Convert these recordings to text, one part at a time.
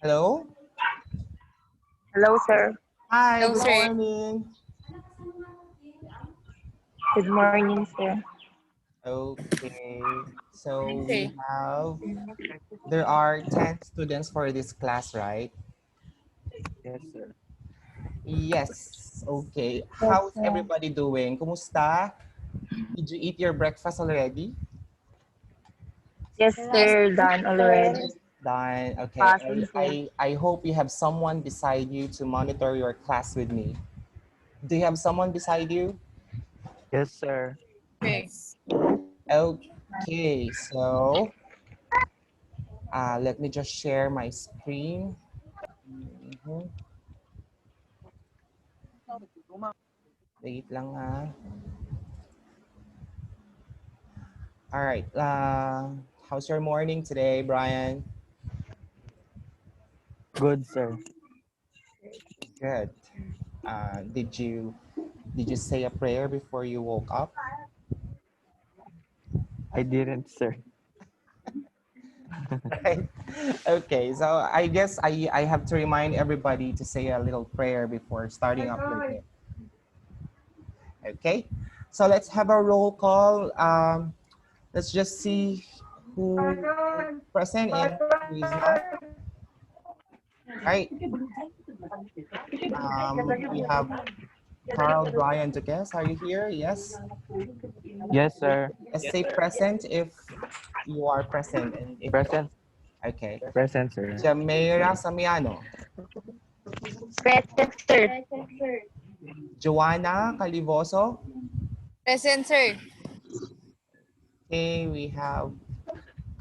Hello? Hello, sir. Hi, Hello, good sir. morning. Good morning, sir. Okay, so Sir. there are 10 students for this class, right? Yes, sir. Yes, okay. Yes, How's sir. everybody doing? Kumusta? Did you eat your breakfast already? Yes, sir. Done already. Done. Okay, Passing, sir. I hope you have someone beside you to monitor your class with me. Do you have someone beside you? Yes, sir. Yes. Okay, so let me just share my screen. Mhm. Wait lang ha. All right. How's your morning today, Brian? Good, sir. Good. Did you say a prayer before you woke up? I didn't, sir. Right. Okay. So I guess I have to remind everybody to say a little prayer before starting up your day. Okay. So let's have a roll call. Let's just see who is present and who is not. Right. We have Carl, Brian, to guess. Are you here? Yes. Yes, sir. Let's say present if you are present, and if Present. okay. Present, sir. Jameira Samiano, Present, sir. Joanna Calivoso. Present, sir. Okay, we have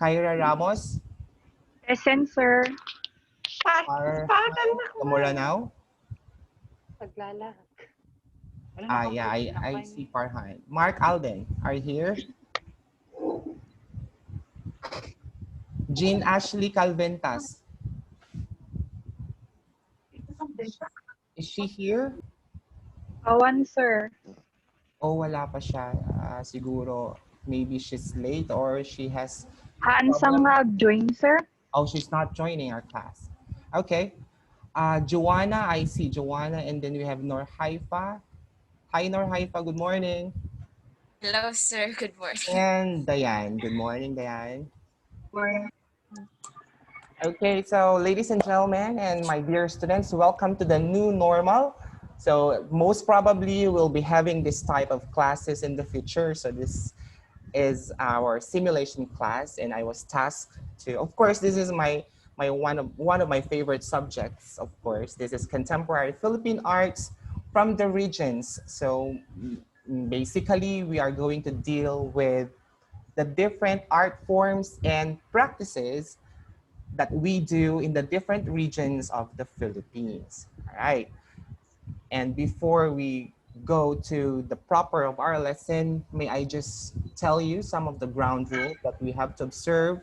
Kyra Ramos, Present, sir. Farhan Kamuranao. Yeah, I see Farhan. Mark Alden, are you here? Jean Ashley Calventas, is she here? Awan, sir. Oh, wala pa siya. Siguro, maybe she's late or she has Handsome problem. join, sir. Oh, she's not joining our class. Okay. Joanna, I see Joanna, and then we have Nor Haifa. Hi, Nor Haifa. Good morning. Hello, sir. Good morning. And Diane. Good morning, Diane. Morning. Okay, so ladies and gentlemen, and my dear students, welcome to the new normal. So most probably we'll be having this type of classes in the future. So this is our simulation class, and I was tasked to, of course, this is my one of my favorite subjects, of course. This is contemporary Philippine arts from the regions. So basically we are going to deal with the different art forms and practices that we do in the different regions of the Philippines. All right. And before we go to the proper of our lesson, may I just tell you some of the ground rules that we have to observe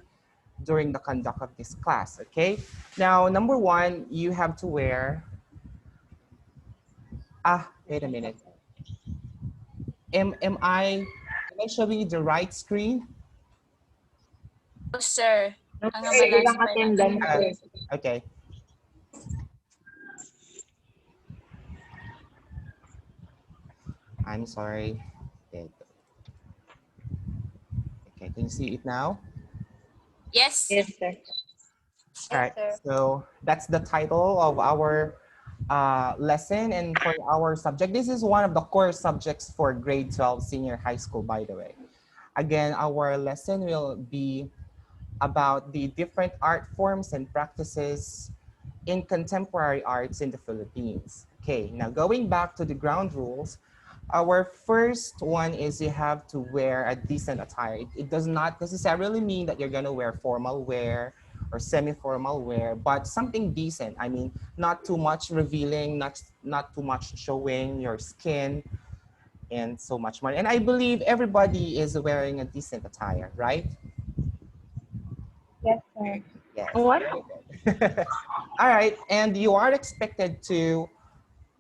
during the conduct of this class, okay? Now, number one, you have to wear, wait a minute. Am I showing you the right screen? Hello, sir. No, Ang sir. malasa Ilang pa yung attendance, Uh, sir. okay. I'm sorry. Okay, can you see it now? Yes. Yes, sir. All right, so that's the title of our lesson, and for our subject, this is one of the core subjects for grade 12 senior high school, by the way. Again, our lesson will be about the different art forms and practices in contemporary arts in the Philippines. Okay, now going back to the ground rules, our first one is you have to wear a decent attire. It does not necessarily mean that you're gonna wear formal wear or semi-formal wear, but something decent. I mean, not too much revealing, not too much showing your skin, and so much more. And I believe everybody is wearing a decent attire, right? Yes, sir. Yes, What? very good. All right, and you are expected to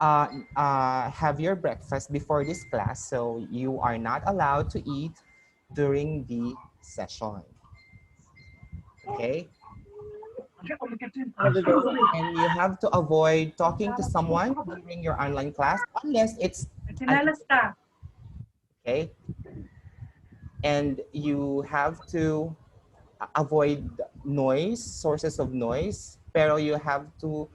have your breakfast before this class, so you are not allowed to eat during the session. Okay? And you have to avoid talking to someone during your online class unless it's an okay. And you have to avoid noise, sources of noise, pero you have to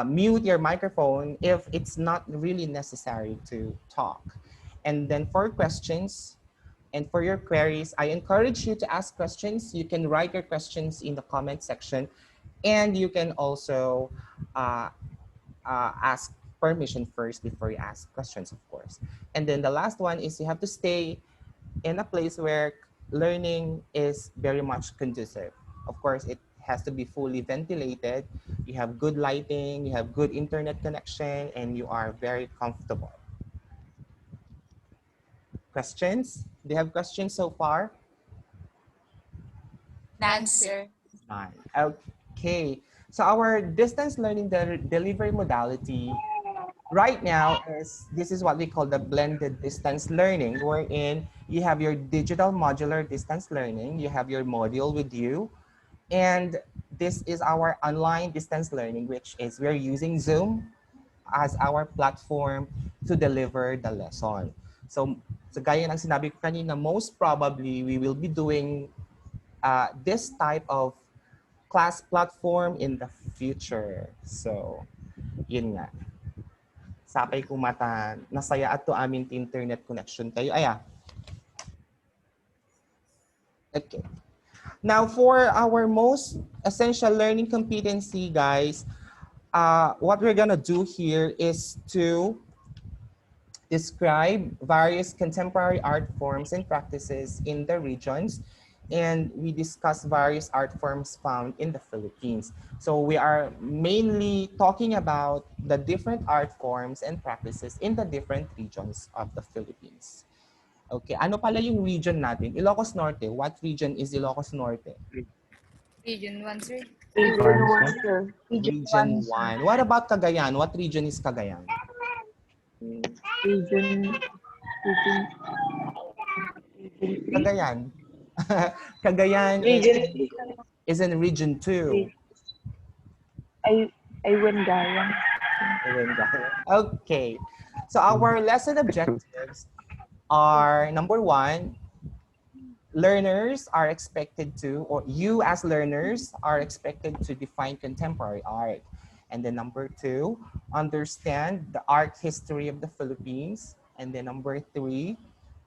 mute your microphone if it's not really necessary to talk. And then for questions and for your queries, I encourage you to ask questions. You can write your questions in the comment section, and you can also ask permission first before you ask questions, of course. And then the last one is you have to stay in a place where learning is very much conducive. Of course, it has to be fully ventilated. You have good lighting, you have good internet connection, and you are very comfortable. Questions? Do you have questions so far? None, sir. None. Okay. So our distance learning delivery modality right now is this is what we call the blended distance learning, wherein you have your digital modular distance learning, you have your module with you, and this is our online distance learning, which is we're using Zoom as our platform to deliver the lesson. So gaya ng sinabi ko kanina, most probably we will be doing this type of class platform in the future. So, yun nga. Sapay ko mata, nasaya ato amin ti internet connection kayo. Aya. Okay. Now, for our most essential learning competency, guys, what we're gonna do here is to describe various contemporary art forms and practices in the regions, and we discuss various art forms found in the Philippines. So we are mainly talking about the different art forms and practices in the different regions of the Philippines. Okay, ano pala yung region natin? Ilocos Norte. What region is Ilocos Norte? Region 1, sir. Region 1, sir. Region 1. What about Cagayan? What region is Cagayan? Region, region, Cagayan. Cagayan is in region 2. I went Gayang. Okay. So our lesson objectives are number one, learners are expected to, or you as learners are expected to define contemporary art. And then number two, understand the art history of the Philippines. And then number three,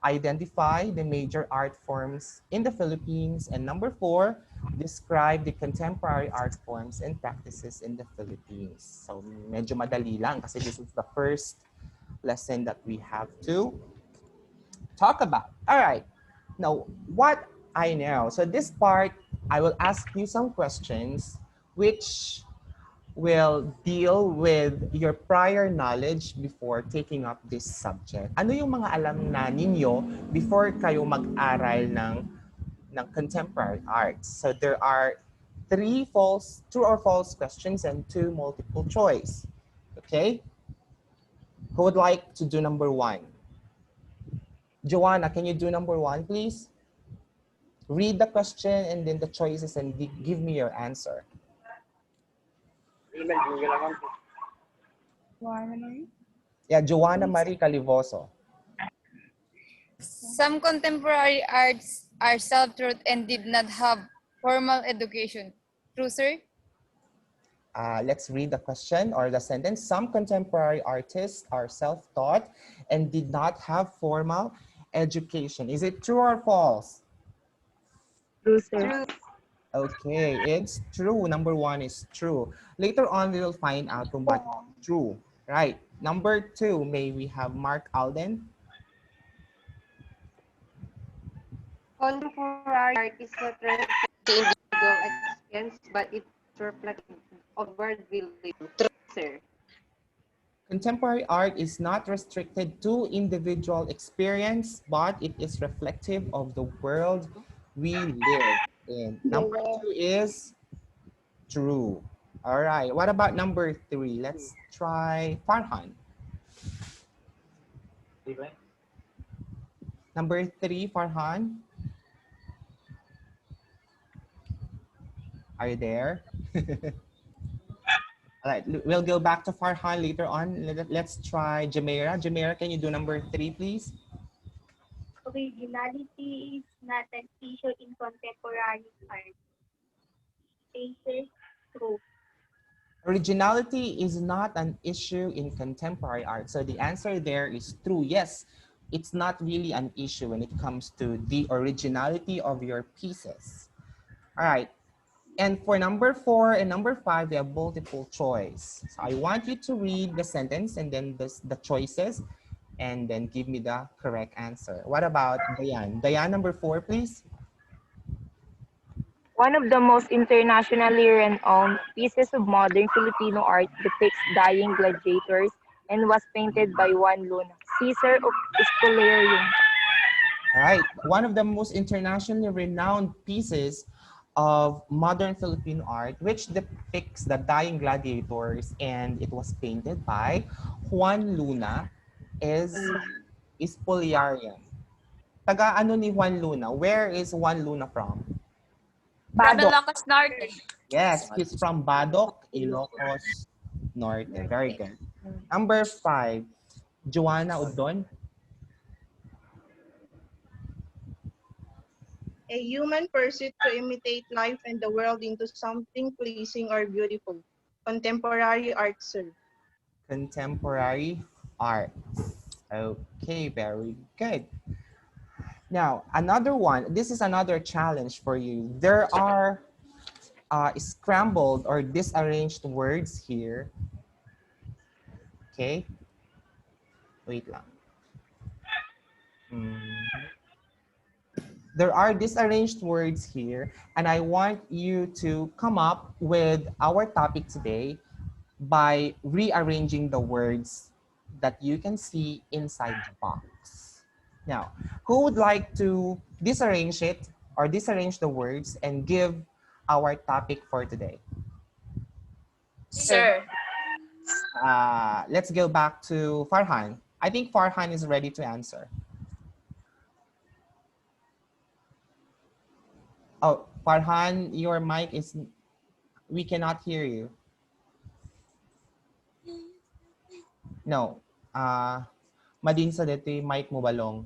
identify the major art forms in the Philippines. And number four, describe the contemporary art forms and practices in the Philippines. So medyo madali lang kasi this is the first lesson that we have to talk about. All right. Now, what I know. So this part, I will ask you some questions which will deal with your prior knowledge before taking up this subject. Ano yung mga alam na ninyo before kayo mag-aral ng contemporary arts? So there are three true or false questions and two multiple choice. Okay? Who would like to do number one? Joanna, can you do number one, please? Read the question and then the choices and give me your answer. Yeah, Joanna Marie Calivoso. Some contemporary arts are self-taught and did not have formal education. True, sir? Let's read the question or the sentence. Some contemporary artists are self-taught and did not have formal education. Is it true or false? True, sir. Okay, it's true. Number one is true. Later on, we will find out kung bakit true. Right. Number two, may we have Mark Alden? Contemporary art is not restricted to individual experience, but it's reflective of world we live in. True, sir. Contemporary art is not restricted to individual experience, but it is reflective of the world we live in. Number two is true. All right. What about number three? Let's try Farhan. Number three, Farhan. Are you there? All right, we'll go back to Farhan later on. Let's try Jamera. Jamera, can you do number 3, please? Originality is not an issue in contemporary art. Cases, true. Originality is not an issue in contemporary art. So the answer there is true. Yes, it's not really an issue when it comes to the originality of your pieces. All right. And for number 4 and number 5, we have multiple choice. So I want you to read the sentence and then the choices and then give me the correct answer. What about Diane? Diane, number 4, please. One of the most internationally renowned pieces of modern Filipino art depicts dying gladiators and was painted by Juan Luna, Caesar of Spolerium. All right. One of the most internationally renowned pieces of modern Philippine art, which depicts the dying gladiators, and it was painted by Juan Luna, is Poliarium. Taga ano ni Juan Luna? Where is Juan Luna from? From Badok. Ilocos Norte. Yes, he's from Badok, Ilocos Norte. Very good. Number 5, Joanna Udon. A human pursuit to imitate life and the world into something pleasing or beautiful. Contemporary art, sir. Contemporary art. Okay, very good. Now, another one, this is another challenge for you. There are scrambled or disarranged words here. Okay, wait lang. There are disarranged words here, and I want you to come up with our topic today by rearranging the words that you can see inside the box. Now, who would like to disarrange it or disarrange the words and give our topic for today? Sir. Let's go back to Farhan. I think Farhan is ready to answer. Oh, Farhan, your mic is, we cannot hear you. No. Madin sa dito yung mic mo balong.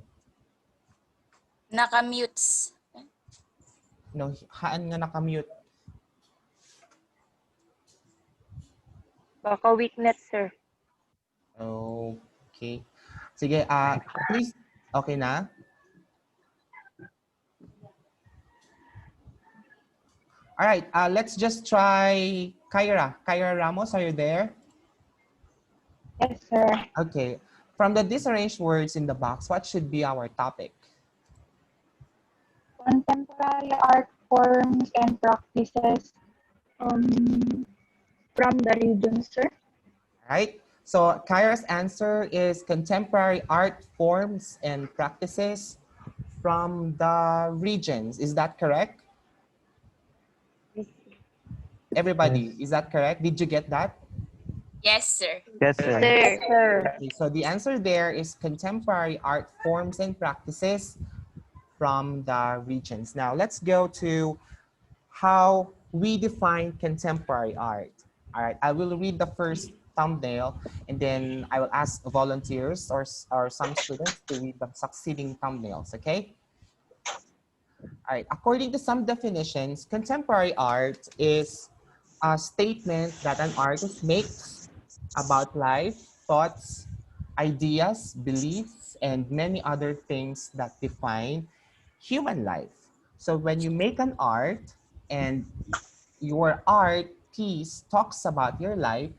Naka-mutes. No, haan nga nakamute. Baka weakness, sir. Okay. Sige, please, okay na? All right, let's just try Kyra. Kyra Ramos, are you there? Yes, sir. Okay. From the disarranged words in the box, what should be our topic? Contemporary art forms and practices from the region, sir. All right. So Kyra's answer is contemporary art forms and practices from the regions. Is that correct? Everybody, is that correct? Did you get that? Yes, sir. Yes, sir. Yes, sir. Okay, so the answer there is contemporary art forms and practices from the regions. Now let's go to how we define contemporary art. All right, I will read the first thumbnail and then I will ask volunteers or some students to read the succeeding thumbnails, okay? All right, according to some definitions, contemporary art is a statement that an artist makes about life, thoughts, ideas, beliefs, and many other things that define human life. So when you make an art and your art piece talks about your life,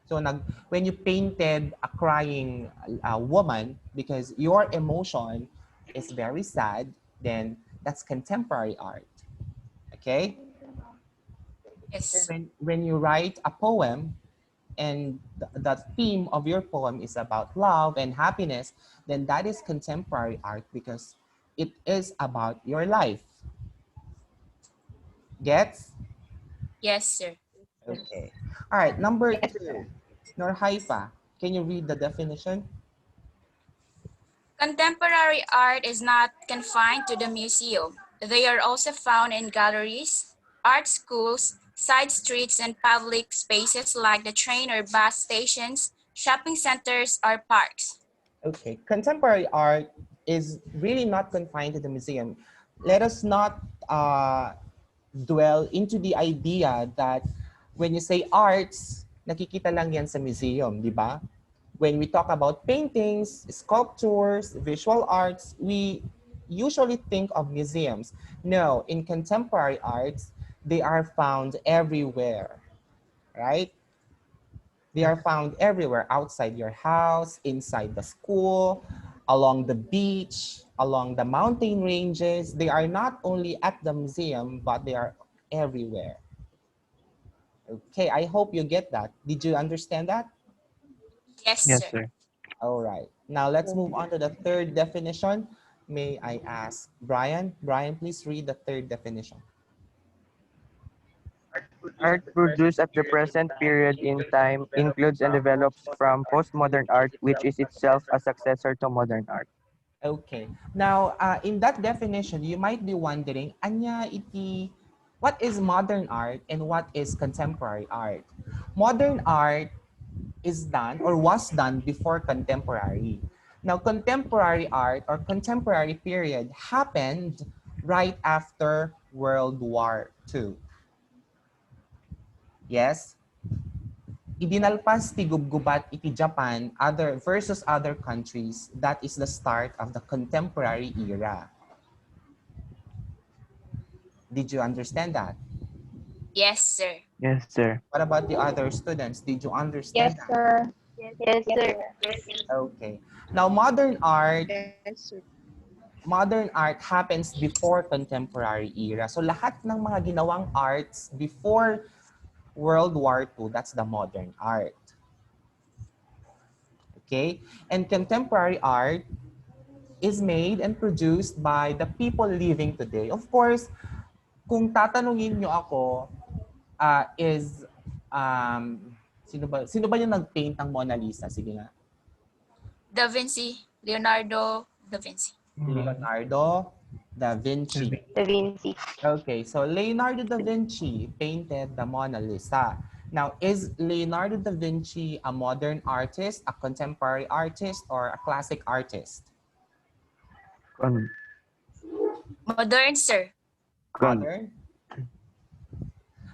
so when you painted a crying woman because your emotion is very sad, then that's contemporary art, okay? Yes. When you write a poem and the theme of your poem is about love and happiness, then that is contemporary art because it is about your life. Gets? Yes, sir. Okay. All right, number 2. Norhaifa, can you read the definition? Contemporary art is not confined to the museum. They are also found in galleries, art schools, side streets, and public spaces like the train or bus stations, shopping centers, or parks. Okay, contemporary art is really not confined to the museum. Let us not dwell into the idea that when you say arts, nakikita lang yan sa museum, di ba? When we talk about paintings, sculptures, visual arts, we usually think of museums. No, in contemporary arts, they are found everywhere, right? They are found everywhere, outside your house, inside the school, along the beach, along the mountain ranges. They are not only at the museum, but they are everywhere. Okay, I hope you get that. Did you understand that? Yes, Yes, sir. sir. All right. Now let's move on to the third definition. May I ask Brian? Brian, please read the third definition. Art produced at the present period in time includes and develops from postmodern art, which is itself a successor to modern art. Okay. Now, in that definition, you might be wondering, anya iti, what is modern art and what is contemporary art? Modern art is done or was done before contemporary. Now, contemporary art or contemporary period happened right after World War II. Yes, idinalpas ti gubgubat iti Japan other versus other countries. That is the start of the contemporary era. Did you understand that? Yes, sir. Yes, sir. What about the other students? Did you Yes, understand that? sir. Yes, Yes, sir. Okay. Now, Yes, sir. modern art happens before contemporary era. So lahat ng mga ginawang arts before World War II, that's the modern art. Okay? And contemporary art is made and produced by the people living today. Of course, kung tatanungin nyo ako, is sino ba yung nag-paint ng Mona Lisa? Sige nga. Da Vinci, Leonardo da Vinci. Leonardo da Vinci. Da Vinci. Okay, so Leonardo da Vinci painted the Mona Lisa. Now, is Leonardo da Vinci a modern artist, a contemporary artist, or a classic artist? Con, Modern, sir. con, Modern?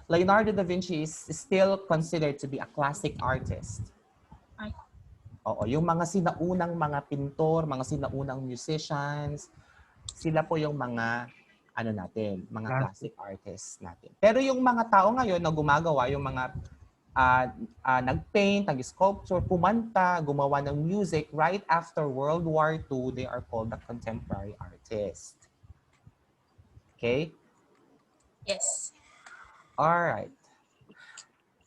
Leonardo da Vinci is still considered to be a classic artist. Ay. Oo, yung mga sinaunang mga pintor, mga sinaunang musicians, sila po yung mga ano natin, mga classic artists natin. Pero yung mga tao ngayon na gumagawa, yung mga nag-paint, nag-sculpture, kumanta, gumawa ng music right after World War II, they are called the contemporary artist. Okay? Yes. All right.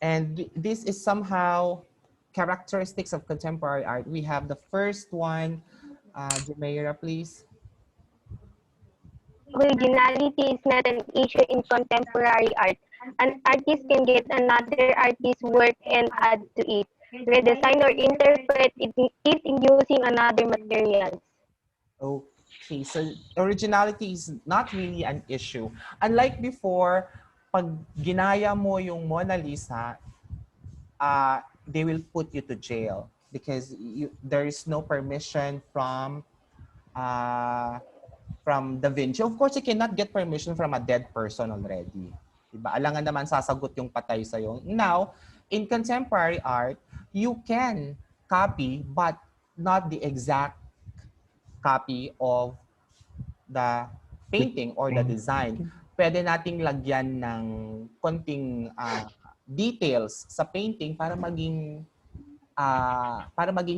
And this is somehow characteristics of contemporary art. We have the first one, Jumeirah, please. Originality is not an issue in contemporary art. An artist can get another artist's work and add to it, redesign or interpret it using another materials. Okay, so originality is not really an issue. Unlike before, pag ginaya mo yung Mona Lisa, they will put you to jail because there is no permission from Da Vinci. Of course, you cannot get permission from a dead person already. Diba? Alangan naman sasagot yung patay sa'yo. Now, in contemporary art, you can copy but not the exact copy of the painting or the design. Pwede nating lagyan ng konting details sa painting para maging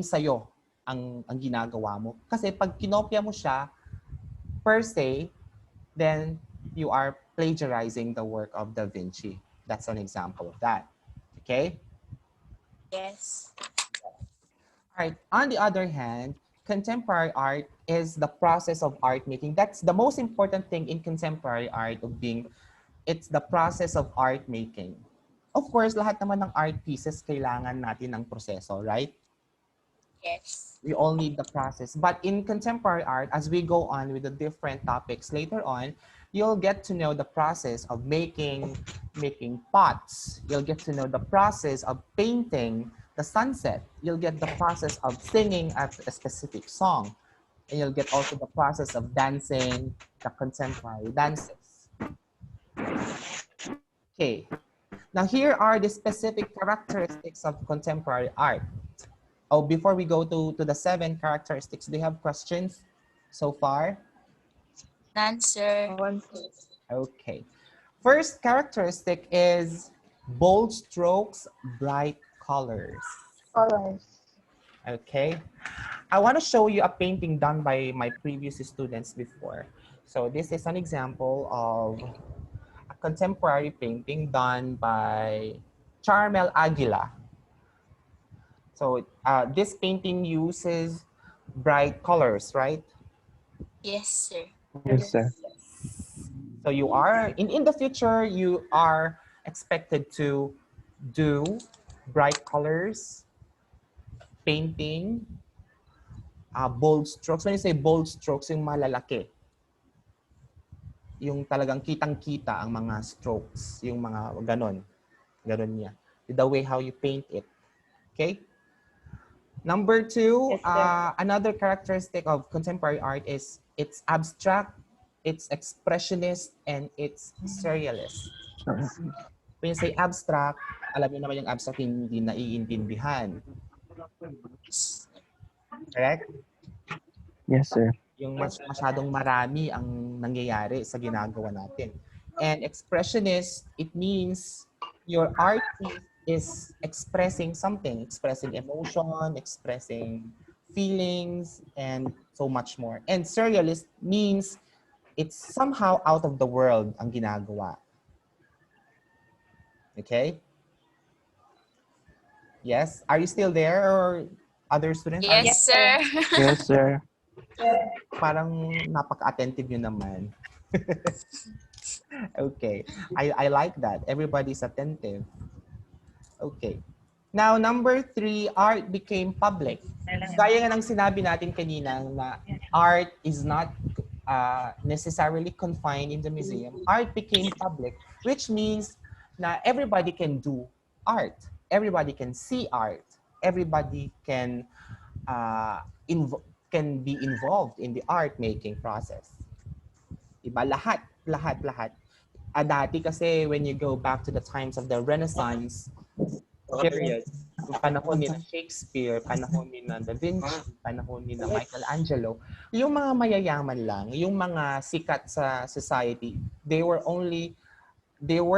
sayo ang ginagawa mo. Kasi pag kinopya mo siya per se, then you are plagiarizing the work of Da Vinci. That's an example of that. Okay? Yes. All right. On the other hand, contemporary art is the process of art making. That's the most important thing in contemporary art it's the process of art making. Of course, lahat naman ng art pieces kailangan natin ng proseso, right? Yes. We all need the process. But in contemporary art, as we go on with the different topics later on, you'll get to know the process of making pots. You'll get to know the process of painting the sunset. You'll get the process of singing a specific song. And you'll get also the process of dancing the contemporary dances. Okay, now here are the specific characteristics of contemporary art. Oh, before we go to the 7 characteristics, do you have questions so far? None, sir. Okay. First characteristic is bold strokes, bright colors. Okay. I want to show you a painting done by my previous students before. So this is an example of a contemporary painting done by Charmel Aguila. So this painting uses bright colors, right? Yes, sir. Yes, sir. So you are, in the future, you are expected to do bright colors, painting, bold strokes. When you say bold strokes, yung malalaki. Yung talagang kitang-kita ang mga strokes, yung mga ganon. Ganon niya. The way how you paint it. Okay? Number 2, another characteristic of contemporary art is it's abstract, it's expressionist, and it's surrealist. When you say abstract, alam niyo naman yung abstract hindi naiintindihan. Correct? Yes, sir. Yung masyadong marami ang nangyayari sa ginagawa natin. And expressionist, it means your art piece is expressing something, expressing emotion, expressing feelings, and so much more. And surrealist means it's somehow out of the world ang ginagawa. Okay? Yes? Are you still there or other students? Yes, sir. Yes, sir. Parang napaka-attentive nyo naman. Okay. I like that. Everybody's attentive. Okay. Now, number 3, art became public. Gaya nga ng sinabi natin kanina na art is not necessarily confined in the museum. Art became public, which means na everybody can do art. Everybody can see art. Everybody can be involved in the art making process. Diba? Lahat. Dati kasi when you go back to the times of the Renaissance period, yung panahon ni Shakespeare, panahon ni Da Vinci, panahon ni Michelangelo, yung mga mayayaman lang, yung mga sikat sa society, they were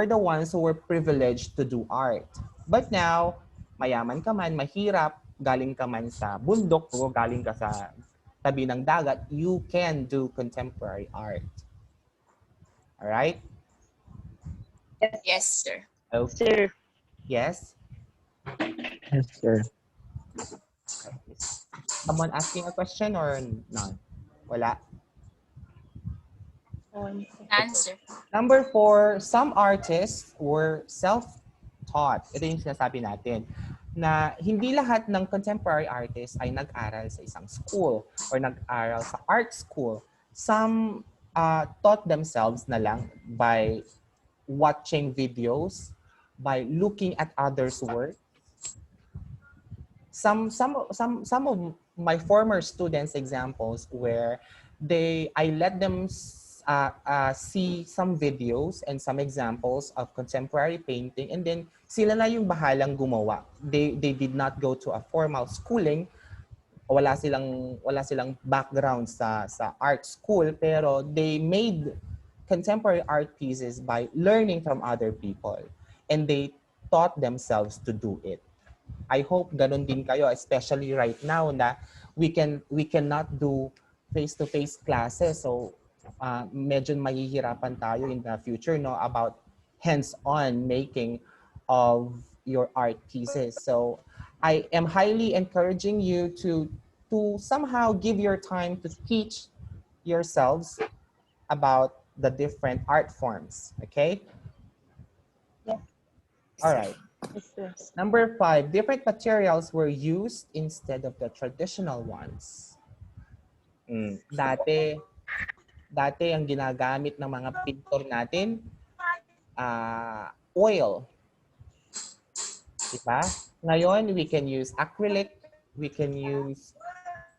the ones who were privileged to do art. But now, mayaman ka man, mahirap, galing ka man sa bundok o galing ka sa tabi ng dagat, you can do contemporary art. All right? Yes, sir. Okay. Yes? Yes, sir. Someone asking a question or none? Wala? Answer. Number 4, some artists were self-taught. Ito yung sinasabi natin na hindi lahat ng contemporary artists ay nag-aral sa isang school or nag-aral sa art school. Some taught themselves na lang by watching videos, by looking at others' work. Some of my former students' examples where I let them see some videos and some examples of contemporary painting, and then sila na yung bahalang gumawa. They did not go to a formal schooling. Wala silang background sa art school, pero they made contemporary art pieces by learning from other people, and they taught themselves to do it. I hope ganun din kayo, especially right now na we cannot do face-to-face classes, so medyo mahihirapan tayo in the future, no, about hands-on making of your art pieces. So I am highly encouraging you to somehow give your time to teach yourselves about the different art forms, okay? Yes. All right. Number 5, different materials were used instead of the traditional ones. Dati Dati ang ginagamit ng mga pintor natin, oil. Diba? Ngayon, we can use acrylic, we can use,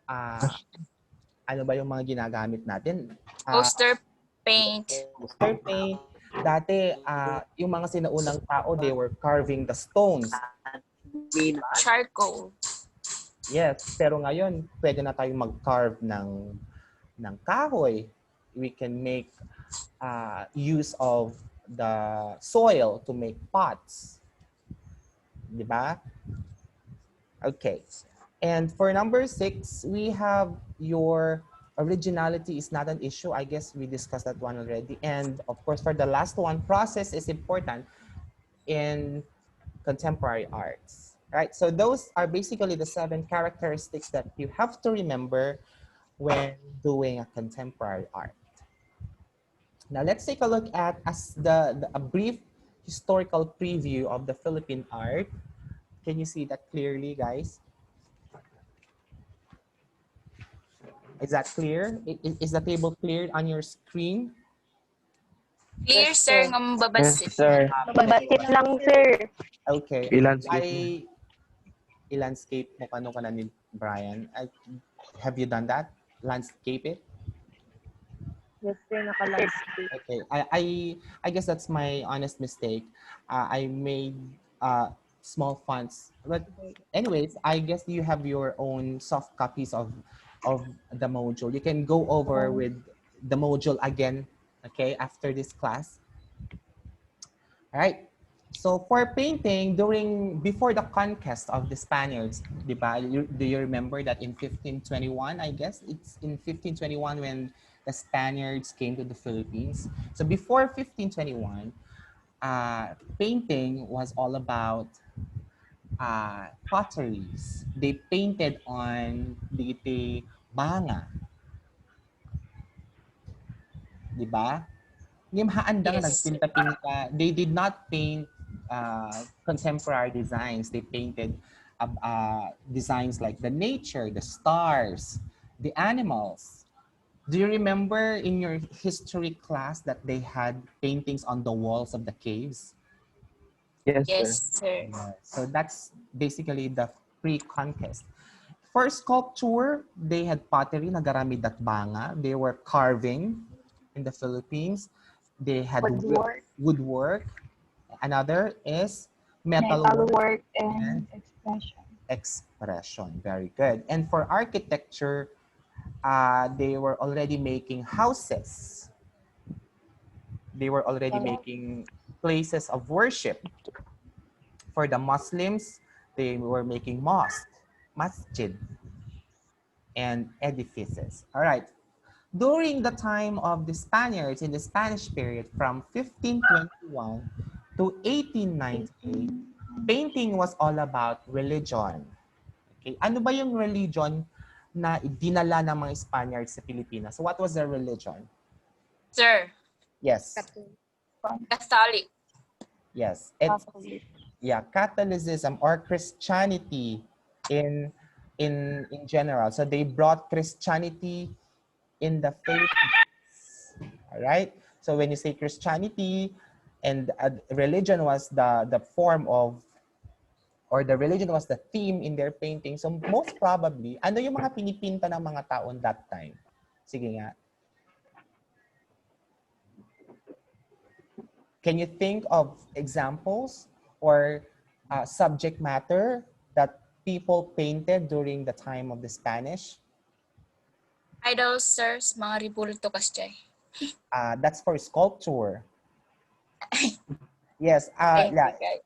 ano ba yung mga ginagamit natin? Poster paint. Poster paint. Dati, yung mga sinaunang tao, they were carving the stones. Charcoal. Yes, pero ngayon, pwede na tayong mag-carve ng kahoy. We can make use of the soil to make pots. Diba? Okay. And for number 6, we have your originality is not an issue. I guess we discussed that one already. And of course, for the last one, process is important in contemporary arts. Right? So those are basically the 7 characteristics that you have to remember when doing a contemporary art. Now let's take a look at a brief historical preview of the Philippine art. Can you see that clearly, guys? Is that clear? Is the table cleared on your screen? Clear, sir, nga Yes, mababasit. sir. Mababasit lang, sir. Okay. I-landscape. I-landscape mo kano ka na ni Brian. Have you done that? Landscape it? Yes, sir, naka-landscape. Okay. I guess that's my honest mistake. I made small fonts. But anyways, I guess you have your own soft copies of the module. You can go over with the module again, okay, after this class. All right. So for painting, before the conquest of the Spaniards, di ba, do you remember that in 1521, I guess it's in 1521 when the Spaniards came to the Philippines. So before 1521, painting was all about potteries. They painted on the banga, di ba? Nimhaandang Yes. nagpinta-pinta. They did not paint contemporary designs. They painted designs like the nature, the stars, the animals. Do you remember in your history class that they had paintings on the walls of the caves? Yes, Yes, sir. sir. So that's basically the pre-conquest. For sculpture, they had pottery, nagaramid at banga. They were carving in the Philippines. They had Woodwork. woodwork. Another is metalwork Metalwork and and expression. expression. Very good. And for architecture, they were already making houses. They were already making places of worship. For the Muslims, they were making mosque, masjid, and edifices. All right. During the time of the Spaniards in the Spanish period from 1521 to 1898, painting was all about religion. Okay? Ano ba yung religion na dinala ng mga Spaniards sa Pilipinas? So what was their religion? Sir, Yes. Catholic. Yes. It's Catholicism or Christianity in general. So they brought Christianity in the Philippines. All right. So when you say Christianity and religion was the form of, or the religion was the theme in their painting. So most probably, ano yung mga pinipinta ng mga taon that time? Sige nga. Can you think of examples or subject matter that people painted during the time of the Spanish? Idols, sir, mga ribulto kasjay. That's for sculpture. Yes. Thank you, guys.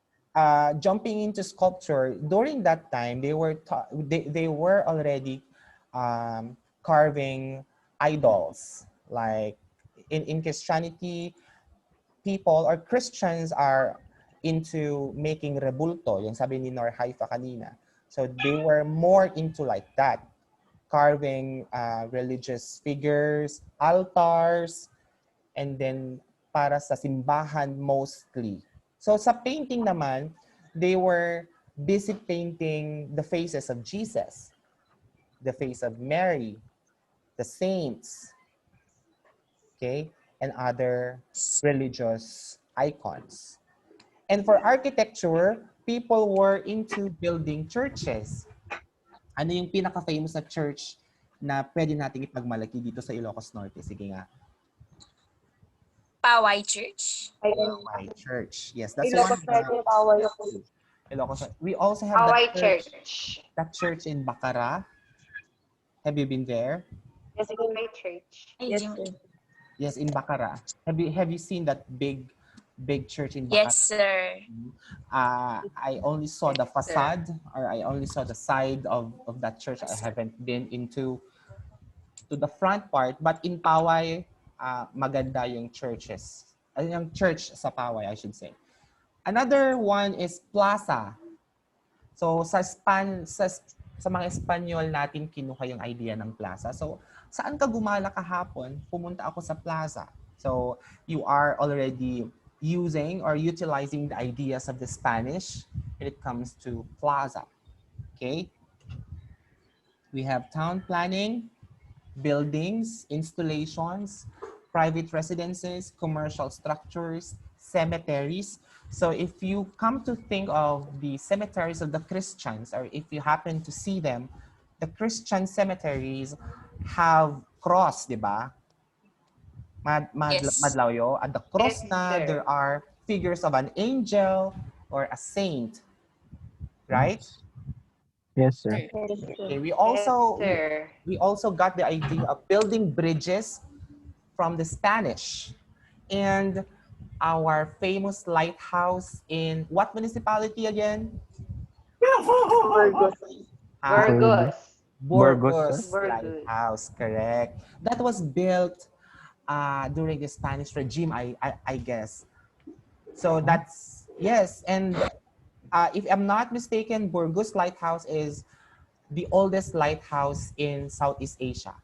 Jumping into sculpture, during that time, they were already carving idols. Like in Christianity, people or Christians are into making rebulto, yung sabi ni Nor Haifa kanina. So they were more into like that, carving religious figures, altars, and then para sa simbahan mostly. So sa painting naman, they were busy painting the faces of Jesus, the face of Mary, the saints. okay, and other religious icons. And for architecture, people were into building churches. Ano yung pinaka-famous na church na pwede nating ipagmalaki dito sa Ilocos Norte? Sige nga. Pawai Church. Pawai Church. Yes, that's one of the Ilocos. We also have Hawaii Church. that church in Bacara. Have you been there? Hawaii Church. Yes, in Bacara. Have you seen that big church in Bacara? Yes, sir. I only saw the Yes, sir. facade, or I only saw the side of that church. I haven't been into to the front part, but in Paway, maganda yung churches. Yung church sa Paway, I should say. Another one is Plaza. So sa mga Espanyol natin kinuha yung idea ng plaza. So saan ka gumala kahapon? Pumunta ako sa plaza. So you are already using or utilizing the ideas of the Spanish when it comes to plaza. Okay? We have town planning, buildings, installations, private residences, commercial structures, cemeteries. So if you come to think of the cemeteries of the Christians, or if you happen to see them, the Christian cemeteries have cross, di ba? Yes. Madlaw at the cross Yes, na sir. there are figures of an angel or a saint, right? Yes, sir. Okay, we Yes, also sir. we also got the idea of building bridges from the Spanish. And our famous lighthouse in what municipality again? Ah, Burgos. Burgos, sir. Burgos Burgos. Lighthouse, correct. That was built during the Spanish regime, I guess. So that's, yes, and if I'm not mistaken, Burgos Lighthouse is the oldest lighthouse in Southeast Asia.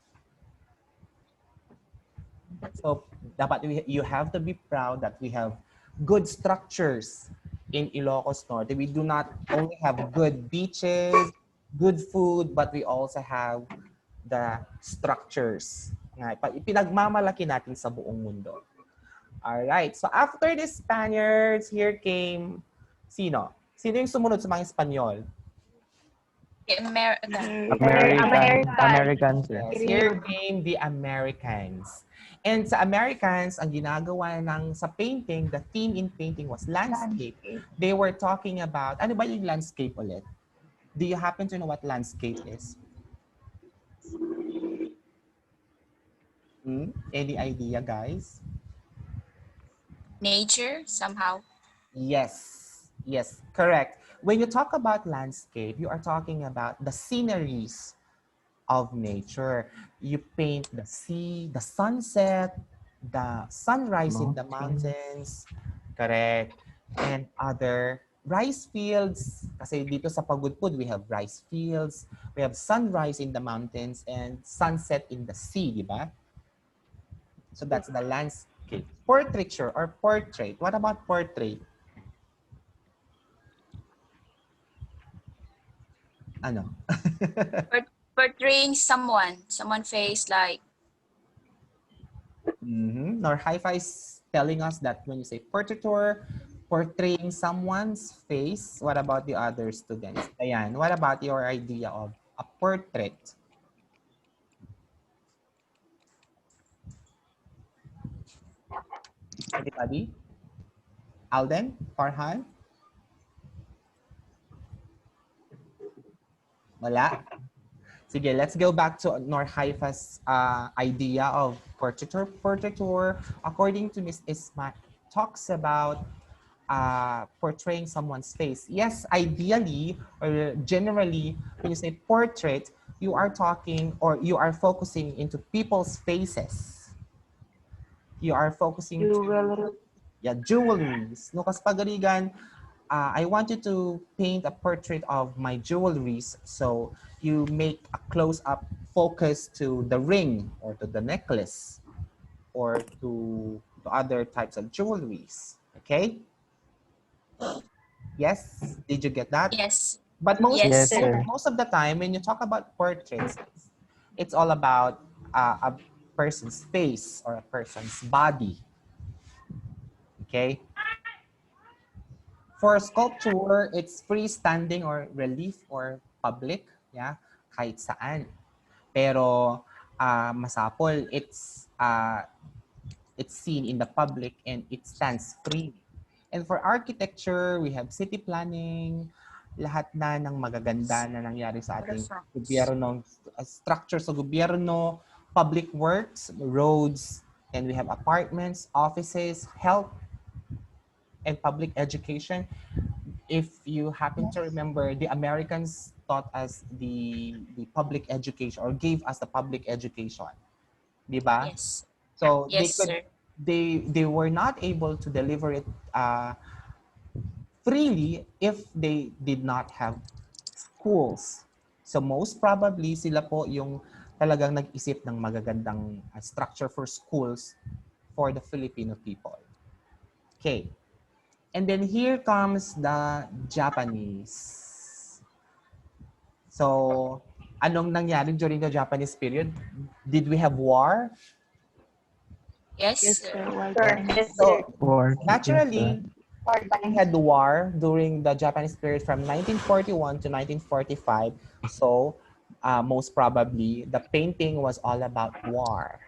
So dapat you have to be proud that we have good structures in Ilocos Norte. We do not only have good beaches, good food, but we also have the structures. Pinagmamalaki natin sa buong mundo. All right. So after the Spaniards, here came sino? Sino yung sumunod sa mga Espanyol? American, sir. Yes, here came the Americans. And sa Americans, ang ginagawa sa painting, the theme in painting was landscape. They were talking about, ano ba yung landscape ulit? Do you happen to know what landscape is? Any idea, guys? Nature, somehow. Yes, correct. When you talk about landscape, you are talking about the sceneries of nature. You paint the sea, the sunset, the sunrise in the mountains, correct, and other rice fields. Kasi dito sa Pagudpud, we have rice fields, we have sunrise in the mountains, and sunset in the sea, di ba? So that's the landscape. Portraiture or portrait. What about portrait? Ano? Portraying someone face like. Nor Hi-Fi is telling us that when you say portraiture, portraying someone's face, what about the other students? Ayan, what about your idea of a portrait? Anybody? Alden? Farhan? Wala? Sige, let's go back to Nor Haifa's idea of portraiture. Portraiture, according to Miss Isma, talks about portraying someone's face. Yes, ideally or generally, when you say portrait, you are talking or you are focusing into people's faces. You are focusing to jewelries. No, kasi pagaligan, I want you to paint a portrait of my jewelries. So you make a close-up focus to the ring or to the necklace or to other types of jewelries. Okay? Yes? Did you get that? Yes. But Yes, sir. most of the time, when you talk about portraits, it's all about person's face or a person's body. Okay? For sculpture, it's freestanding or relief or public, yeah, kahit saan. Pero masapol, it's seen in the public and it stands free. And for architecture, we have city planning, lahat na ng magaganda na nangyari sa ating gobyerno, structure sa gobyerno, public works, roads, and we have apartments, offices, health, and public education. If you happen to remember, the Americans taught us the public education or gave us the public education. Di ba? Yes. So Yes, sir. they were not able to deliver it freely if they did not have schools. So most probably sila po yung talagang nag-isip ng magagandang structure for schools for the Filipino people. Okay. And then here comes the Japanese. So, anong nangyari during the Japanese period? Did we have war? Yes, sir. So, War. naturally, we had the war during the Japanese period from 1941 to 1945. So, most probably, the painting was all about war.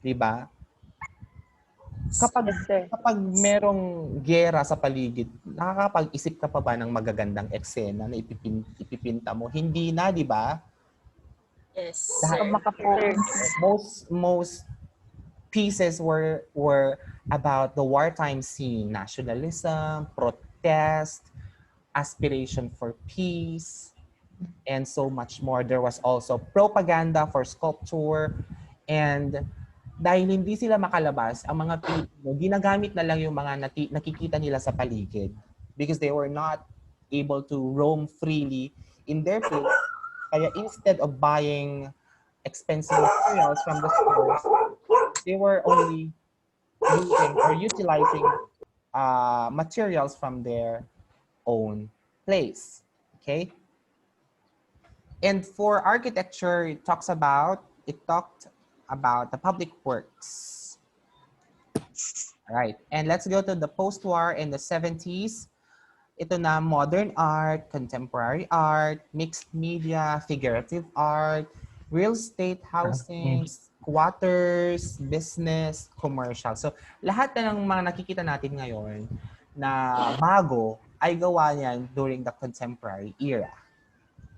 Diba? Kapag merong gera sa paligid, nakakapag-isip ka pa ba ng magagandang eksena na ipipinta mo? Hindi na, di ba? Yes, Lahat, sir. most pieces were about the wartime scene, nationalism, protest, aspiration for peace, and so much more. There was also propaganda for sculpture, and dahil hindi sila makalabas, ang mga Pilipino, ginagamit na lang yung mga nakikita nila sa paligid because they were not able to roam freely in their place. Kaya instead of buying expensive materials from the stores, they were only using or utilizing materials from their own place. Okay? And for architecture, it talked about the public works. All right, and let's go to the post-war in the 70s. Ito na modern art, contemporary art, mixed media, figurative art, real estate housing, squatters, business, commercial. So lahat na ng mga nakikita natin ngayon na bago ay gawa niyan during the contemporary era.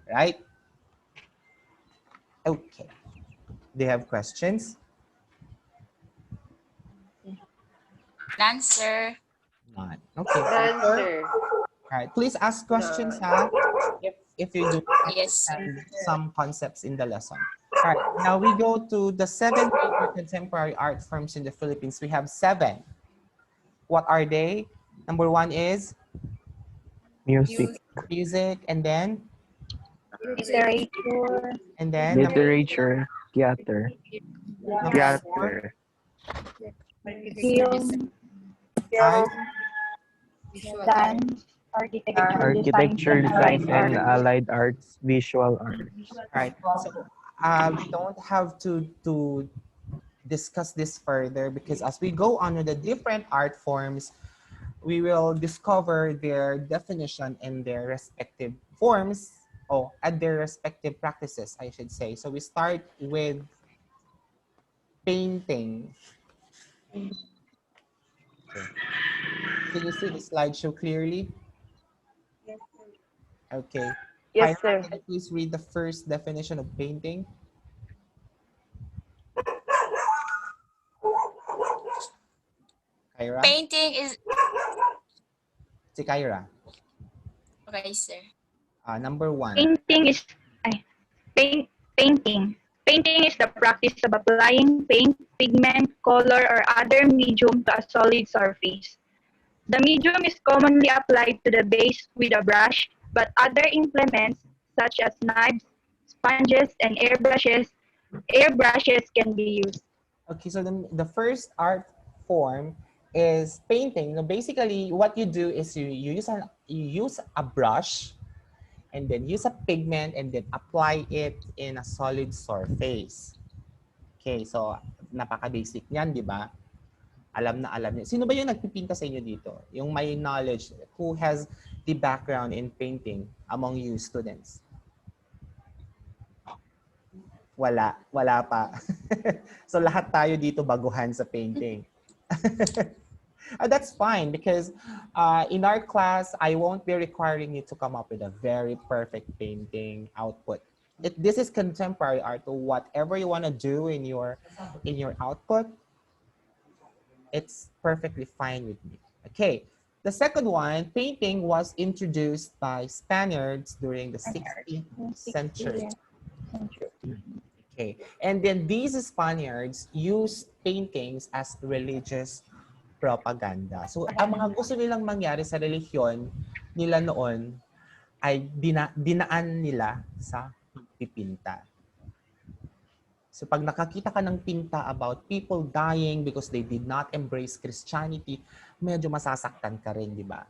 Right? Okay. Do you have questions? None, sir. None. Okay. None, sir. All right. Please ask questions, ha? If you do not Yes, sir. understand some concepts in the lesson. All right. Now we go to the 7 major contemporary art forms in the Philippines. We have 7. What are they? Number 1 is Music. music, and then Literature, Literature. Theater. number 4, film, five, dance, Architecture, design, and allied arts. Visual arts. right? So we don't have to discuss this further because as we go on with the different art forms, we will discover their definition and their respective forms, and their respective practices, I should say. So we start with painting. Okay. Can you see the slideshow clearly? Okay. Yes, Kyra, sir. can you please read the first definition of painting? Kyra? Painting is... Si Kyra. Okay, sir. Number 1. painting. Painting is the practice of applying paint, pigment, color, or other medium to a solid surface. The medium is commonly applied to the base with a brush, but other implements such as knives, sponges, and airbrushes can be used. Okay, so the first art form is painting. Now, basically, what you do is you use a brush and then use a pigment and then apply it in a solid surface. Okay, so napaka-basic niyan, di ba? Alam na alam niyo. Sino ba yung nagpipinta sa inyo dito? Yung may knowledge, who has the background in painting among you students? Wala pa. So lahat tayo dito baguhan sa painting. That's fine because in our class, I won't be requiring you to come up with a very perfect painting output. This is contemporary art. So whatever you want to do in your output, it's perfectly fine with me. Okay. The second one, painting was introduced by Spaniards during the 16th century. Okay. And then these Spaniards used paintings as religious propaganda. So, ang mga gusto nilang mangyari sa relihiyon nila noon ay dinaan nila sa pagpipinta. So, pag nakakita ka ng pinta about people dying because they did not embrace Christianity, medyo masasaktan ka rin, di ba?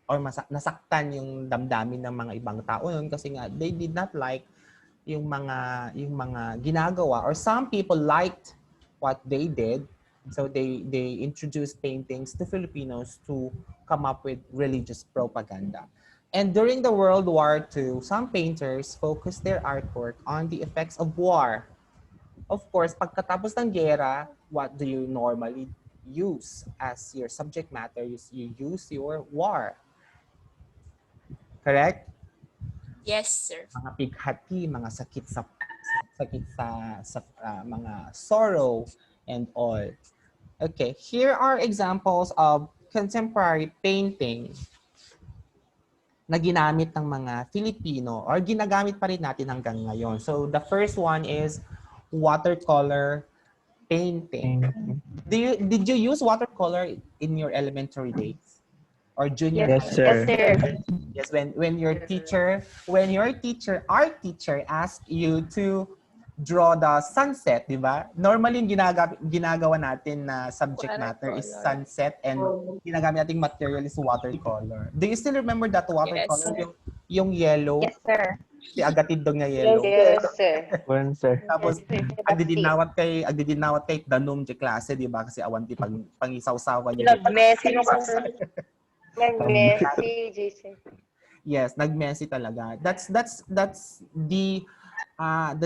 Or nasaktan yung damdamin ng mga ibang tao noon kasi nga they did not like yung mga ginagawa, or some people liked what they did, so they introduced paintings to Filipinos to come up with religious propaganda. And during the World War II, some painters focused their artwork on the effects of war. Of course, pagkatapos ng gera, what do you normally use as your subject matter? You use your war. Correct? Yes, sir. Mga pighati, mga sakit sa mga sorrow and all. Okay, here are examples of contemporary painting na ginamit ng mga Filipino or ginagamit pa rin natin hanggang ngayon. So the first one is watercolor painting. Did you use watercolor in your elementary days or junior Yes, high? sir. Yes, when your art teacher asked you to draw the sunset, di ba? Normally yung ginagawa natin na subject matter is sunset, and ginagamit nating material is watercolor. Do you still remember that watercolor? Yes. Yung yellow? Yes, sir. Si agatid daw nga yellow. Yes, sir. One, sir. Tapos agdidinawat kay danom di klase, di ba? Kasi awan ti pangisaw-sawan niyo. Nag-messy Nag-messy, Jason. Yes, nag-messy talaga. That's the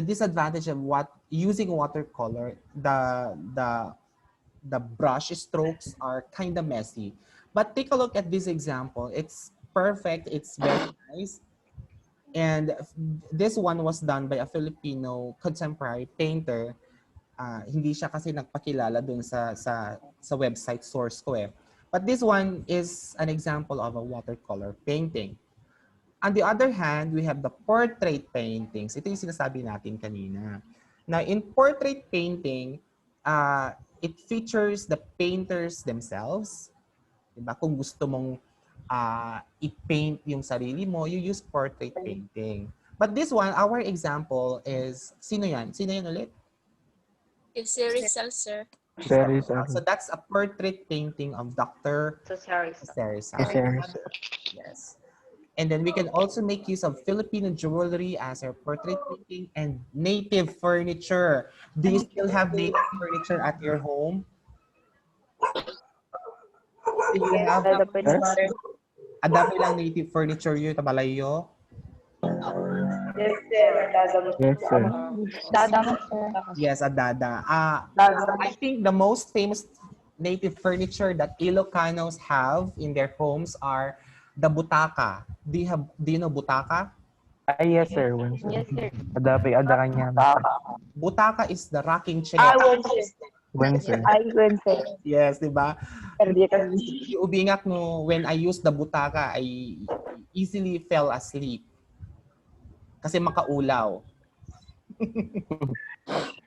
disadvantage of using watercolor. The brush strokes are kind of messy. But take a look at this example. It's perfect. It's very nice. And this one was done by a Filipino contemporary painter. Hindi siya kasi nagpakilala dun sa website source ko eh. But this one is an example of a watercolor painting. On the other hand, we have the portrait paintings. Ito yung sinasabi natin kanina. Now, in portrait painting, it features the painters themselves. Diba? Kung gusto mong i-paint yung sarili mo, you use portrait painting. But this one, our example is, sino yan? Sino yan ulit? If si Rizal, sir. So that's a portrait painting of Dr. Rizal. Yes. And then we can also make use of Filipino jewelry as our portrait painting and native furniture. Do you still have native furniture at your home? Do you have adapt lang native furniture yun tabalayo? Yes, sir. Yes, sir. Yes, adada. I think the most famous native furniture that Ilocanos have in their homes are the butaka. Do you know butaka? Yes, sir. One, sir. Yes, sir. Ada kanya. Butaka is the rocking chair. One, sir. Yes, di ba? Ubingak no, when I use the butaka, I easily fell asleep. Kasi makaulaw.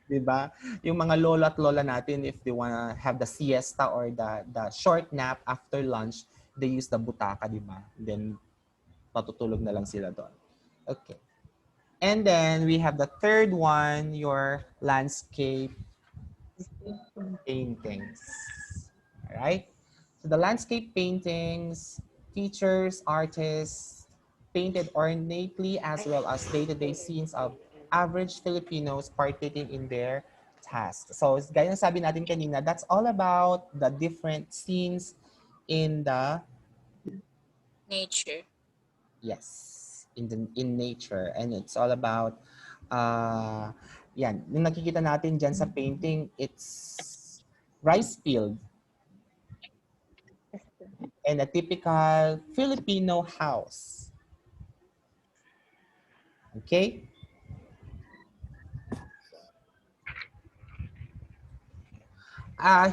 Di ba? Yung mga lola at lola natin, if they wanna have the siesta or the short nap after lunch, they use the butaka, di ba? Then, matutulog na lang sila doon. Okay. And then, we have the third one, your landscape paintings. Alright? So, the landscape paintings, teachers, artists, painted ornately as well as day-to-day scenes of average Filipinos partaking in their tasks. So, gaya ng sabi natin kanina, that's all about the different scenes in the, Nature. yes, in nature. And it's all about, yan, yung nakikita natin dyan sa painting, it's rice field and a typical Filipino house. Okay?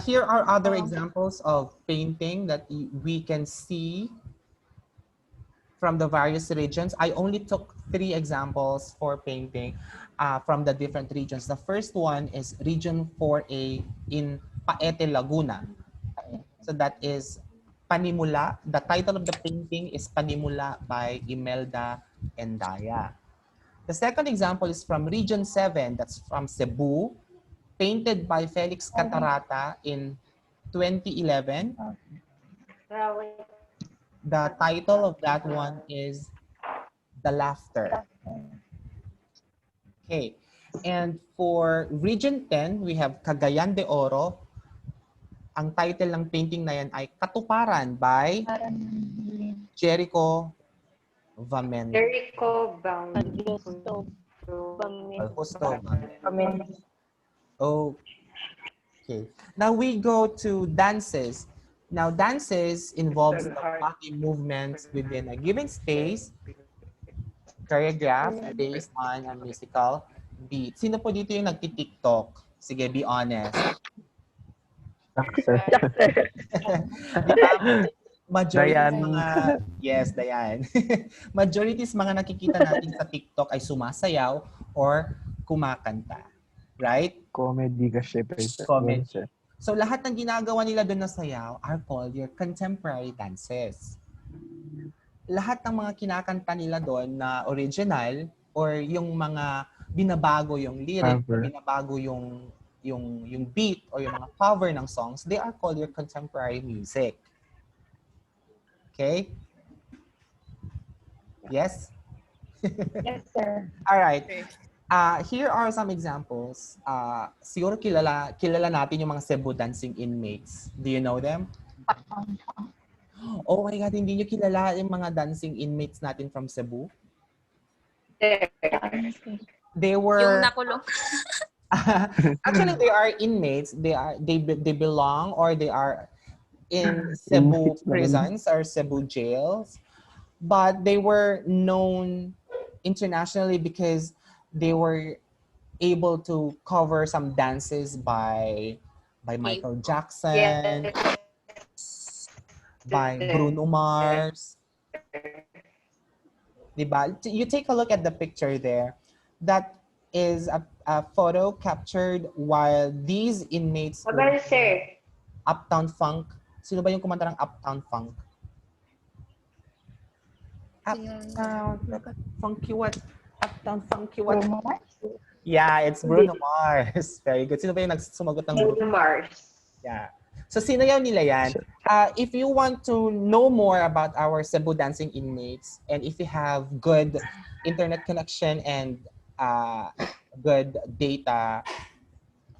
Here are other examples of painting that we can see from the various regions. I only took 3 examples for painting from the different regions. The first one is Region 4A in Paete, Laguna. So that is Panimula. The title of the painting is Panimula by Imelda Endaya. The second example is from Region 7, that's from Cebu, painted by Felix Catarata in 2011. The title of that one is The Laughter. Okay. And for Region 10, we have Cagayan de Oro. Ang title ng painting na yan ay Katuparan by Jericho Vamento. Jericho Augusto Augusto Vamento. Pamela. Okay. Now we go to dances. Now dances involves the body movements within a given space, choreographed based on a musical beat. Sino po dito yung nagti-TikTok? Sige, be honest. Sir. Di ba? Majority Dayan. mga, yes, Dayan. Majority mga nakikita natin sa TikTok ay sumasayaw or kumakanta. Right? Comedy kasi, sir. Comedy. Yes, sir. So lahat ng ginagawa nila doon na sayaw are called your contemporary dances. Lahat ng mga kinakanta nila doon na original or yung mga binabago yung lyric, Cover. binabago yung beat or yung mga cover ng songs, they are called your contemporary music. Okay? Yes? Yes, sir. All right. Here are some examples. Siguro kilala natin yung mga Cebu dancing inmates. Do you know them? Oh my God, hindi nyo kilala yung mga dancing inmates natin from Cebu? They Yung were nakulong. actually they are inmates. They belong or they are in Cebu Inmates naman. prisons or Cebu jails. But they were known internationally because they were able to cover some dances by Michael Jackson, by Bruno Mars. Diba? You take a look at the picture there. That is a photo captured while these inmates were doing Uptown Funk. Sino ba yung kumanta ng Uptown Funk? Uptown Funky what? Uptown Funky what? Bruno Mars? Yeah, it's Bruno Mars. Very good. Sino ba yung nagsumagot ng Bruno Mars. Yeah. So sinayaw nila yan. If you want to know more about our Cebu dancing inmates and if you have good internet connection and good data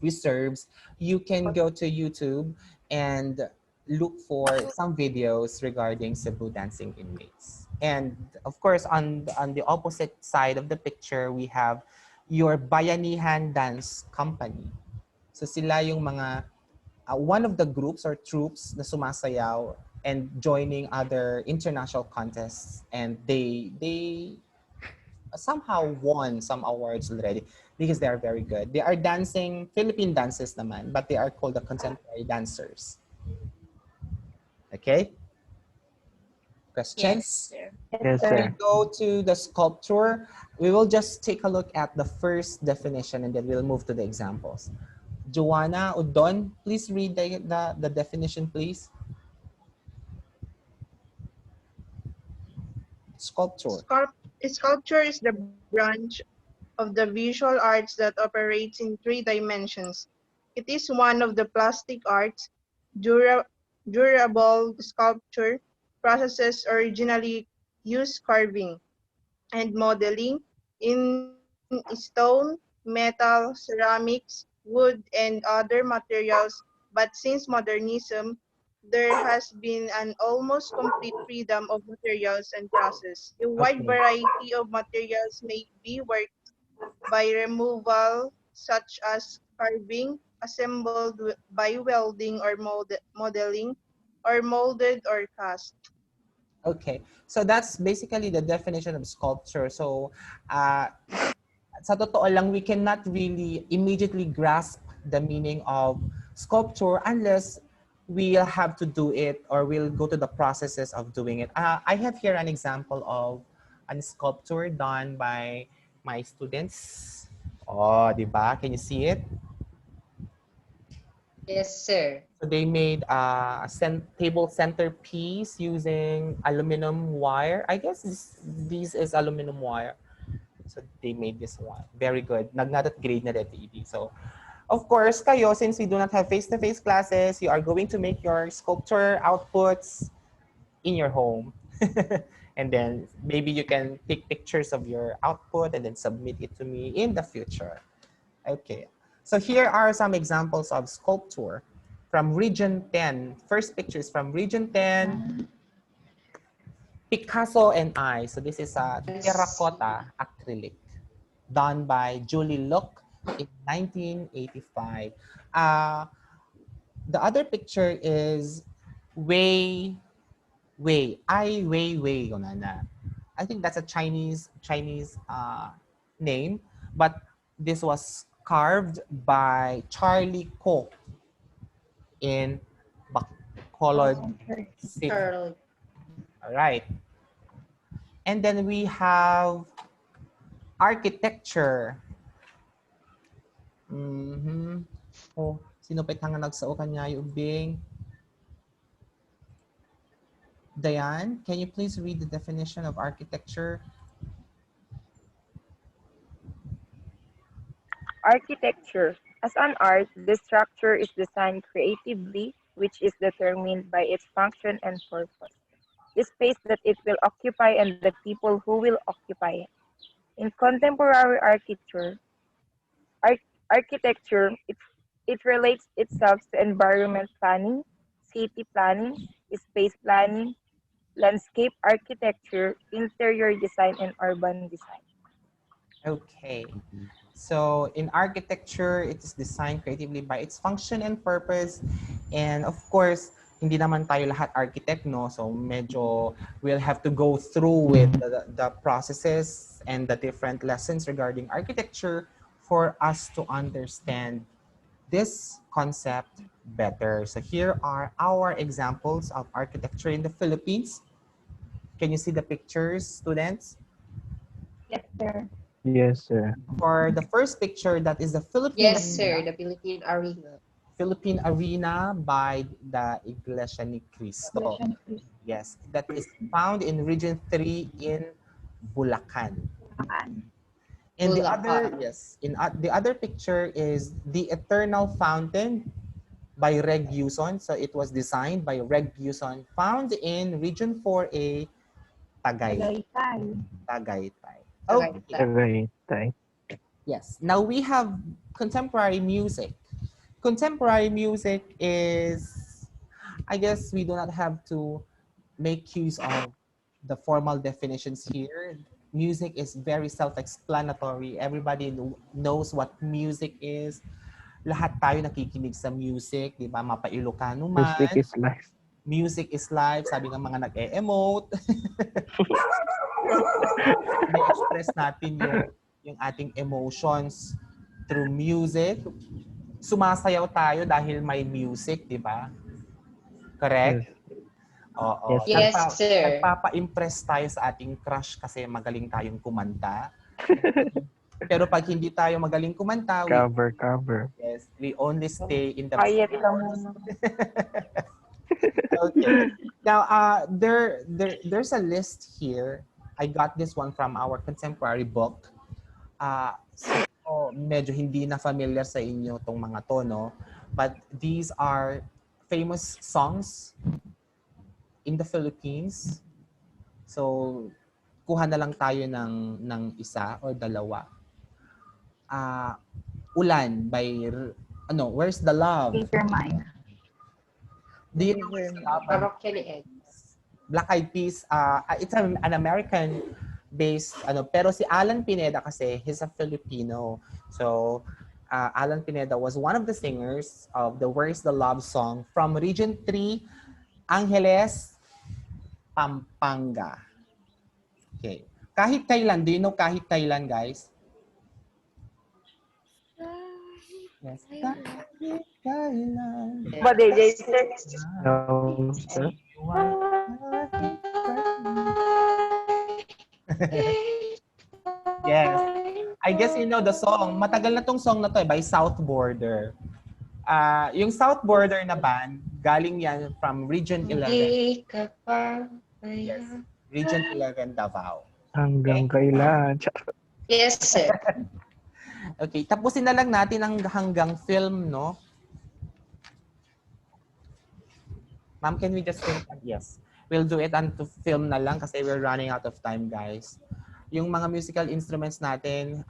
reserves, you can go to YouTube and look for some videos regarding Cebu dancing inmates. And of course, on the opposite side of the picture, we have your Bayanihan Dance Company. So sila yung mga one of the groups or troops na sumasayaw and joining other international contests, and they somehow won some awards already because they are very good. They are dancing Philippine dances naman, but they are called the contemporary dancers. Okay? Questions? Yes, sir. Yes, We sir. go to the sculpture. We will just take a look at the first definition and then we'll move to the examples. Joanna Udon, please read the definition, please. Sculpture. Sculpture is the branch of the visual arts that operates in 3 dimensions. It is one of the plastic arts. Durable sculpture processes originally used carving and modeling in stone, metal, ceramics, wood, and other materials, but since modernism, there has been an almost complete freedom of materials and process. A wide Okay. variety of materials may be worked by removal, such as carving, assembled by welding or modeling, or molded or cast. Okay. So that's basically the definition of sculpture. So uh, sa totoo lang, we cannot really immediately grasp the meaning of sculpture unless we'll have to do it or we'll go to the processes of doing it. I have here an example of a sculpture done by my students. Oh, di ba? Can you see it? Yes, sir. So they made a table centerpiece using aluminum wire. I guess this is aluminum wire. So they made this one. Very good. Nagnadat grade na DTED. So of course, kayo, since we do not have face-to-face classes, you are going to make your sculpture outputs in your home. And then maybe you can take pictures of your output and then submit it to me in the future. Okay. So here are some examples of sculpture from Region 10. First picture is from Region 10, Picasso and I. So this is a Yes. terracotta acrylic done by Julie Look in 1985. Uh, the other picture is Wei Ai Weiwei yun na. I think that's a Chinese name, but this was carved by Charlie Ko in Bacolod City. Charlie. All right. And then we have architecture. Mhm. Oh, sino pa itang nagsao kanya yung ubing? Diane, can you please read the definition of architecture? Architecture. As an art, the structure is designed creatively, which is determined by its function and purpose, the space that it will occupy and the people who will occupy it. In contemporary architecture, it relates itself to environment planning, city planning, space planning, landscape architecture, interior design, and urban design. Okay. So in architecture, it is designed creatively by its function and purpose. And of course, hindi naman tayo lahat architect, no? So medyo we'll have to go through with the processes and the different lessons regarding architecture for us to understand this concept better. So here are our examples of architecture in the Philippines. Can you see the pictures, students? Yes, sir. Yes, sir. For the first picture, that is the Philippine Yes, sir. Arena. The Philippine Arena. Philippine Arena by the Iglesia ni Cristo. Yes, that is found in Region 3 in Bulacan. And the other, Bulacan. yes, the other picture is the Eternal Fountain by Reg Buson. So it was designed by Reg Buson, found in Region 4A, Tagaytay. Tagaytay. Okay. Tagaytay. Tagaytay. Yes. Now we have contemporary music. Contemporary music is, I guess we do not have to make use of the formal definitions here. Music is very self-explanatory. Everybody knows what music is. Lahat tayo nakikinig sa music, di ba? Mapa-Ilocano Mystic man. is life. Music is life, sabi ng mga nag-e-emote. Na-express natin yung ating emotions through music. Sumasayaw tayo dahil may music, di ba? Correct? Yes. Oo. Yes, sir. Yes, sir. Nagpapa-impress tayo sa ating crush kasi magaling tayong kumanta. Pero pag hindi tayo magaling kumanta, Cover. we only stay in the Quiet lang chorus. muna. Okay. Now, there's a list here. I got this one from our contemporary book. So medyo hindi na familiar sa inyo tong mga to, no? But these are famous songs in the Philippines. So, kuha na lang tayo ng isa or dalawa. Ulan by Where's the Love? Determine. Do you know Where's the Love? Parokya ni Ed. Black Eyed Peas, it's an American based pero si Alan Pineda kasi he's a Filipino. So Alan Pineda was one of the singers of the Where's the Love song from Region 3, Angeles, Pampanga. Okay. Kahit kailan, do you know kahit kailan, guys? Yes. Kahit kailan. Ba, DJ, sir? No, sir. Yes. I guess you know the song. Matagal na tong song na to by South Border. Yung South Border na band, galing yan from Region 11. Hindi ka pa. Yes. Region 11 Davao. Hanggang kailan? Yes, sir. Okay, tapusin na lang natin ang hanggang film, no? Ma'am, can we just film? Yes. We'll do it unto film na lang kasi we're running out of time, guys. Yung mga musical instruments natin,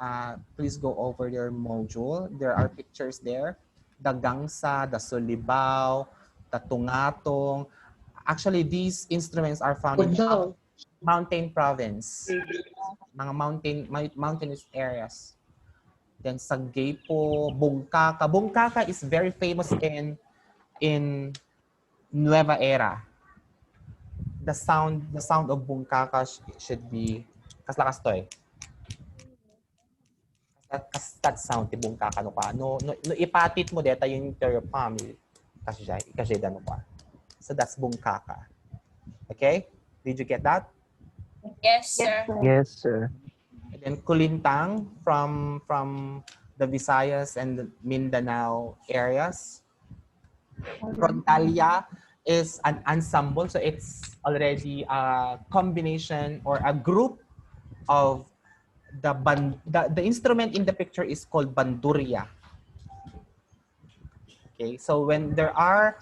please go over your module. There are pictures there. The gangsa, the sulibaw, the tungatong. Actually, these instruments are found in mountain province. Mga mountainous areas. Then saggepo, bungkaka. Bungkaka is very famous in Nueva Era. The sound of bungkaka should be kaslakas to eh. That sound ti bungkaka no pa. No ipatit mo deta yung interior palm kasi dano pa. So that's bungkaka. Okay? Did you get that? Yes, sir. Yes, sir. And then kulintang from the Visayas and the Mindanao areas. Frontalia is an ensemble, so it's already a combination or a group of the instrument in the picture is called bandurria. Okay, so when there are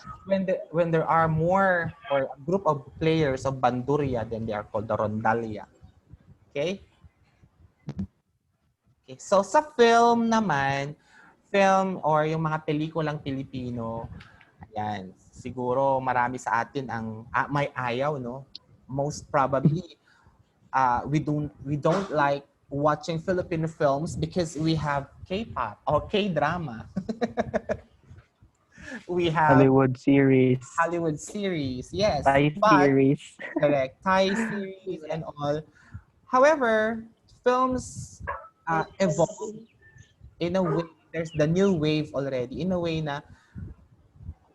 more or a group of players of bandurria, then they are called the rondallia. Okay? Okay, so sa film naman, film or yung mga pelikulang Pilipino, ayan, siguro marami sa atin ang may ayaw, no? Most probably we don't like watching Filipino films because we have K-pop or K-drama. We have Hollywood series. Yes. Thai series. Correct. Thai series and all. However, films evolve in a way. There's the new wave already. In a way na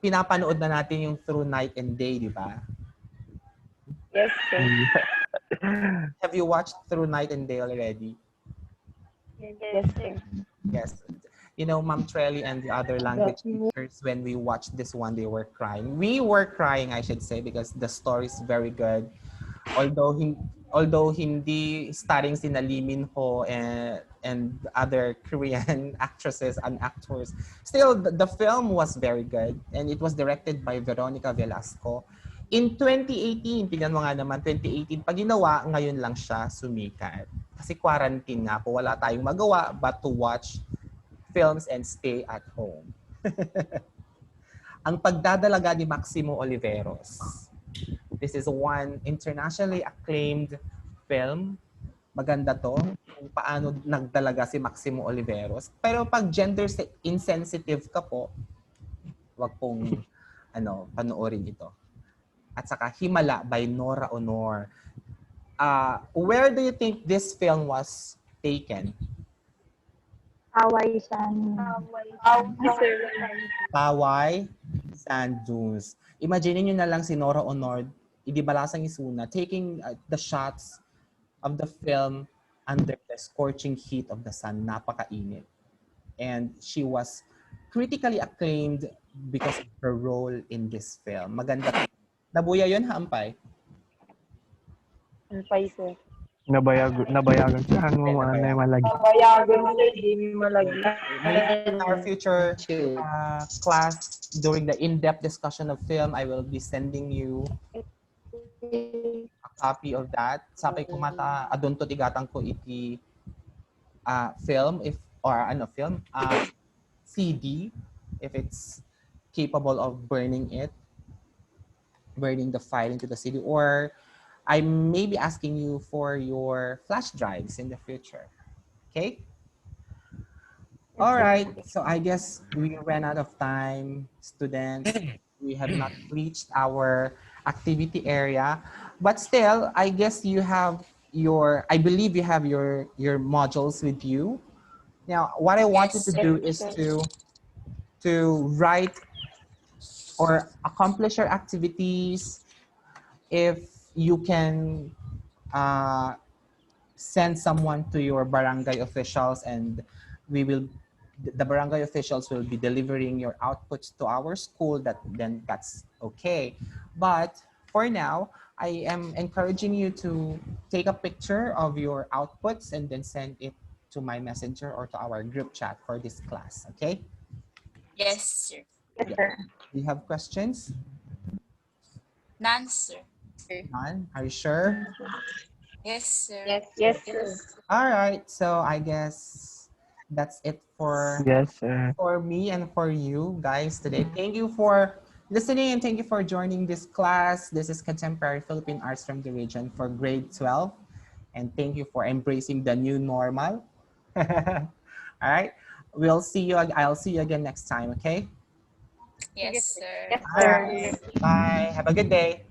pinapanood na natin yung Through Night and Day, di ba? Yes, sir. Have you watched Through Night and Day already? Yes, sir. Yes. You know, Ma'am Trelly and the other language teachers, when we watched this one, they were crying. We were crying, I should say, because the story is very good. Although hindi starring sina Lee Min Ho and other Korean actresses and actors, still the film was very good, and it was directed by Veronica Velasco. In 2018, tingnan mo nga naman, 2018, pag ginawa, ngayon lang siya sumikat. Kasi quarantine nga po, wala tayong magawa but to watch films and stay at home. Ang pagdadalaga ni Maximo Oliveros. This is one internationally acclaimed film. Maganda to, kung paano nagdalaga si Maximo Oliveros. Pero pag gender insensitive ka po, wag pong panoorin ito. At saka Himala by Nora Honor. Where do you think this film was taken? Away San. Paway Sand Dunes. Imagine nyo na lang si Nora Honor, idibalasang isuna, taking the shots of the film under the scorching heat of the sun. Napakainit. And she was critically acclaimed because of her role in this film. Maganda. Nabuya yun, Hampay? Ampay, sir. Nabayagan siya. Ano mo ano yung malagi. Nabayagan, sir. Di malagi. Maybe in our future class, during the in-depth discussion of film, I will be sending you a copy of that. Sapay ko mata, adun to tigatang ko iti film. or ano film CD if it's capable of burning the file into the CD, or I may be asking you for your flash drives in the future. Okay. All right. So I guess we ran out of time, students. We have not reached our activity area, but still, I guess you have I believe you have your modules with you. Now, what I want you Yes, to sir. do is to write or accomplish your activities. If you can uh, send someone to your barangay officials, and we will the barangay officials will be delivering your outputs to our school, then that's okay. But for now, I am encouraging you to take a picture of your outputs and then send it to my messenger or to our group chat for this class. Okay. Yes, sir. Yes, Yeah. sir. Do you have questions? None, sir. None? Are you sure? Yes, sir. Yes, Yes, sir. sir. All right. So I guess that's it Yes, sir. for me and for you guys today. Thank you for listening and thank you for joining this class. This is Contemporary Philippine Arts from the Region for grade 12. And thank you for embracing the new normal. All right. I'll see you again next time, okay? Yes, sir. Yes, All sir. right. Bye. Have a good day.